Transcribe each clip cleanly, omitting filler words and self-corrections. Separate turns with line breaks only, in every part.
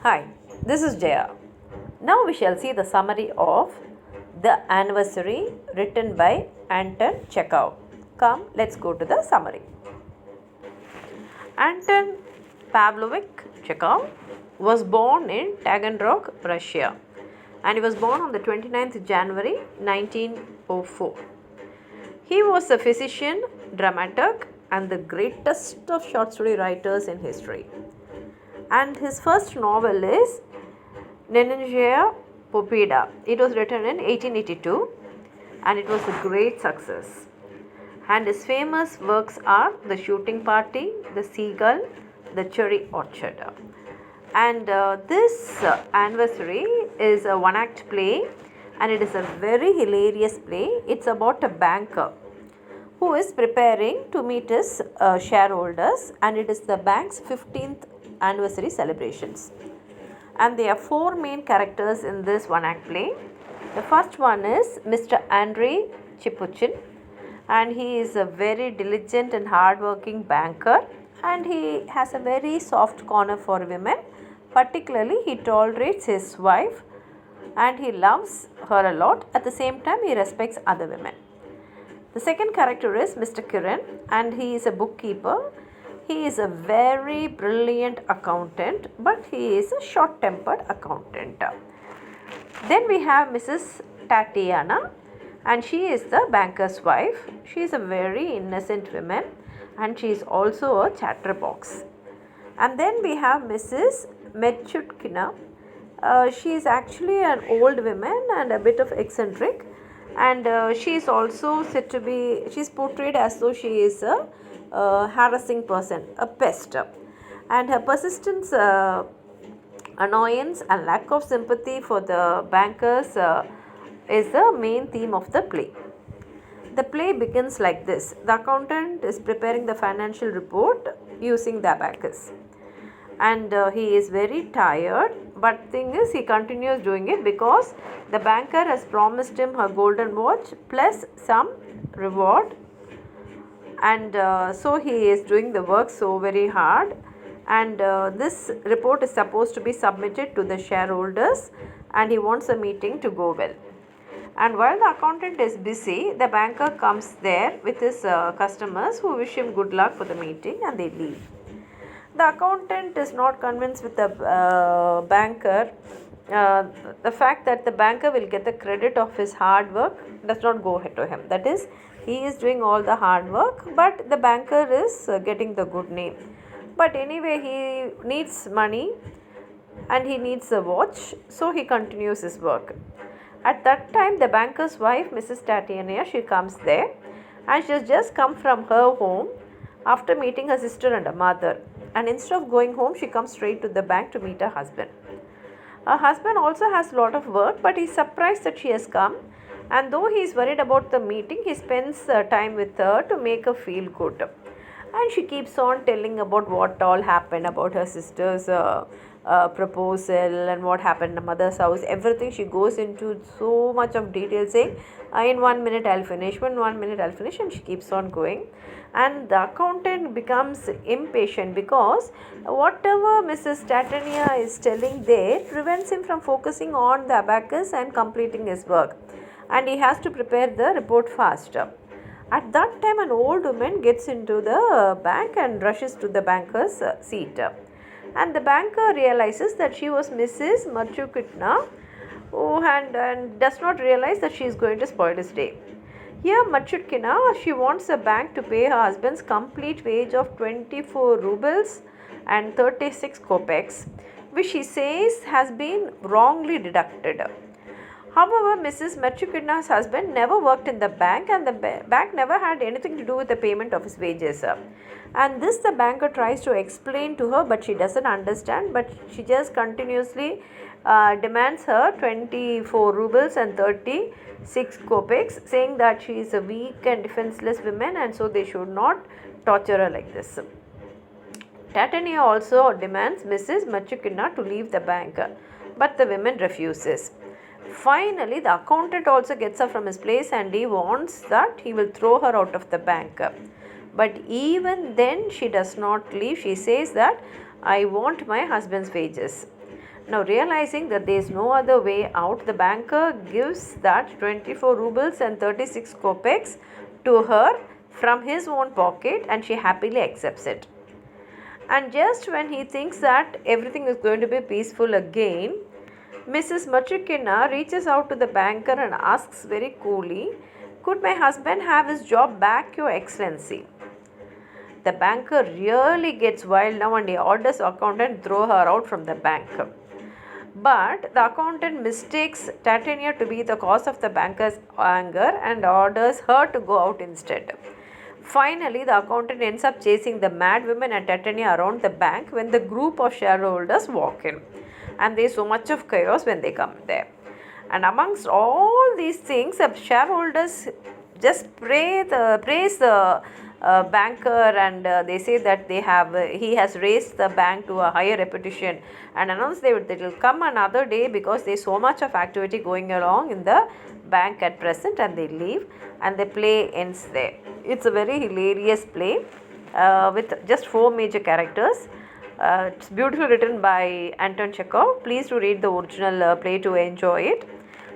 Hi, this is Jaya. Now we shall see the summary of The Anniversary written by Anton Chekhov. Come, let's go to the summary. Anton Pavlovich Chekhov was born in Taganrog, Russia, and he was born on the 29th January 1904. He was a physician, dramaturg, and the greatest of short story writers in history. And his first novel is Nenenjaya Popida. It was written in 1882 and it was a great success. And his famous works are The Shooting Party, The Seagull, The Cherry Orchard. And this anniversary is a one act play and it is a very hilarious play. It's about a banker who is preparing to meet his shareholders, and it is the bank's 15th anniversary celebrations. And there are four main characters in this one act play. The first one is Mr. Andrei Chipuchin, and he is a very diligent and hardworking banker, and he has a very soft corner for women. Particularly, he tolerates his wife and he loves her a lot. At the same time, he respects other women. The second character is Mr. Kiran, and he is a bookkeeper. He is a very brilliant accountant, but he is a short-tempered accountant. Then we have Mrs. Tatiana, and she is the banker's wife. She is a very innocent woman, and she is also a chatterbox. And then we have Mrs. Mechutkina. She is actually an old woman and a bit of eccentric, and she is also said to be, she is portrayed as though she is a harassing person, a pest, and her persistence, annoyance and lack of sympathy for the bankers is the main theme of the play. The play begins like this. The accountant is preparing the financial report using the abacus, and he is very tired, but thing is he continues doing it because the banker has promised him a golden watch plus some reward, and so he is doing the work so very hard, and this report is supposed to be submitted to the shareholders, and he wants a meeting to go well. And while the accountant is busy, the banker comes there with his customers who wish him good luck for the meeting, and they leave. The accountant is not convinced with the banker. The fact that the banker will get the credit of his hard work does not go to him. That is, he is doing all the hard work, but the banker is getting the good name. But anyway, he needs money and he needs a watch, so he continues his work. At that time, the banker's wife, Mrs. Tatiana, she comes there, and she has just come from her home after meeting her sister and her mother. And instead of going home, she comes straight to the bank to meet her husband. Her husband also has a lot of work, but he's surprised that she has come. And though he is worried about the meeting, he spends time with her to make her feel good. And she keeps on telling about what all happened, about her sister's proposal and what happened in her mother's house. Everything she goes into so much of detail, saying, in 1 minute I'll finish, in 1 minute I'll finish, and she keeps on going. And the accountant becomes impatient because whatever Mrs. Tatania is telling there prevents him from focusing on the abacus and completing his work, and he has to prepare the report fast. At that time, an old woman gets into the bank and rushes to the banker's seat, and the banker realizes that she was Mrs. Machukitna, and does not realize that she is going to spoil his day. Here, Machutkina, she wants the bank to pay her husband's complete wage of 24 rubles and 36 kopecks, which she says has been wrongly deducted. However, Mrs. Machukina's husband never worked in the bank, and the bank never had anything to do with the payment of his wages. And this the banker tries to explain to her, but she doesn't understand, but she just continuously demands her 24 rubles and 36 kopecks, saying that she is a weak and defenseless woman, and so they should not torture her like this. Tatania also demands Mrs. Machukina to leave the bank, but the woman refuses. Finally, the accountant also gets her from his place, and he warns that he will throw her out of the bank. But even then, she does not leave. She says that I want my husband's wages. Now, realizing that there is no other way out, the banker gives that 24 rubles and 36 kopecks to her from his own pocket, and she happily accepts it. And just when he thinks that everything is going to be peaceful again, Mrs. Matrikina reaches out to the banker and asks very coolly, "Could my husband have his job back, Your Excellency?" The banker really gets wild now and he orders the accountant to throw her out from the bank. But the accountant mistakes Titania to be the cause of the banker's anger and orders her to go out instead. Finally, the accountant ends up chasing the mad woman and Titania around the bank when the group of shareholders walk in. And there is so much of chaos when they come there. And amongst all these things, the shareholders just praise the banker, and they say that he has raised the bank to a higher reputation, and announce they will come another day because there is so much of activity going along in the bank at present, and they leave and the play ends there. It's a very hilarious play with just 4 major characters. It's beautifully written by Anton Chekhov. Please do read the original play to enjoy it.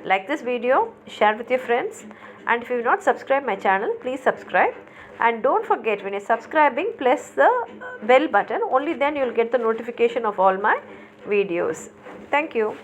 Like this video, share with your friends, and if you have not subscribed my channel, please subscribe. And don't forget, when you're subscribing, press the bell button. Only then you will get the notification of all my videos. Thank you.